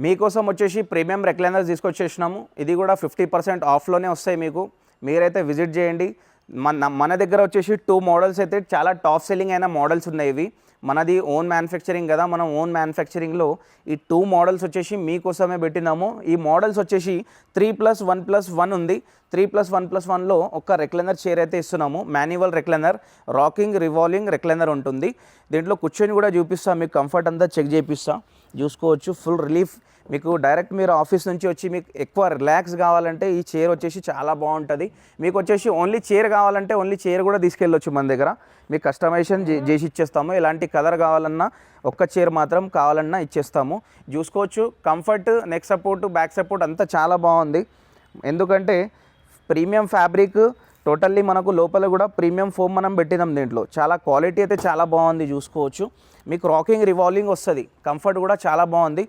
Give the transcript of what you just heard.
మీకోసం వచ్చేసి premium recliners తీసుకొచ్చేసినాము. ఇది కూడా 50% ఆఫ్లోనే వస్తాయి మీకు. మీరైతే విజిట్ చేయండి. మన దగ్గర వచ్చేసి 2 మోడల్స్ అయితే చాలా టాప్ సెల్లింగ్ అయిన మోడల్స్ ఉన్నాయి. ఇవి మనది ఓన్ మ్యానుఫ్యాక్చరింగ్ కదా, మనం ఓన్ మ్యానుఫ్యాక్చరింగ్లో ఈ 2 మోడల్స్ వచ్చేసి మీకోసమే పెట్టినాము. ఈ మోడల్స్ వచ్చేసి 3+1+1 ఉంది. 3+1+1లో ఒక రెక్లైనర్ చైర్ అయితే ఇస్తున్నాము. Manual recliner, rocking revolving recliner ఉంటుంది. దీంట్లో కూర్చొని కూడా చూపిస్తాను, మీకు కంఫర్ట్ అంతా చెక్ చేపిస్తా, చూసుకోవచ్చు. ఫుల్ రిలీఫ్ మీకు. డైరెక్ట్ మీరు ఆఫీస్ నుంచి వచ్చి మీకు ఎక్కువ రిలాక్స్ కావాలంటే ఈ చైర్ వచ్చేసి చాలా బాగుంటుంది. మీకు వచ్చేసి ఓన్లీ చైర్ కావాలంటే ఓన్లీ చైర్ కూడా తీసుకెళ్ళొచ్చు మన దగ్గర. మీకు కస్టమైజేషన్ చేసి ఇచ్చేస్తాము. ఎలాంటి కలర్ కావాలన్నా, ఒక్క చైర్ మాత్రం కావాలన్నా ఇచ్చేస్తాము. చూసుకోవచ్చు. Comfort, neck support, back support అంతా చాలా బాగుంది. ఎందుకంటే ప్రీమియం ఫ్యాబ్రిక్, టోటల్లీ మనకు లోపల కూడా ప్రీమియం ఫోమ్ మనం పెట్టినాం. దీంట్లో చాలా క్వాలిటీ అయితే చాలా బాగుంది, చూసుకోవచ్చు. మీకు రాకింగ్ రివాల్వింగ్ వస్తుంది. కంఫర్ట్ కూడా చాలా బాగుంది.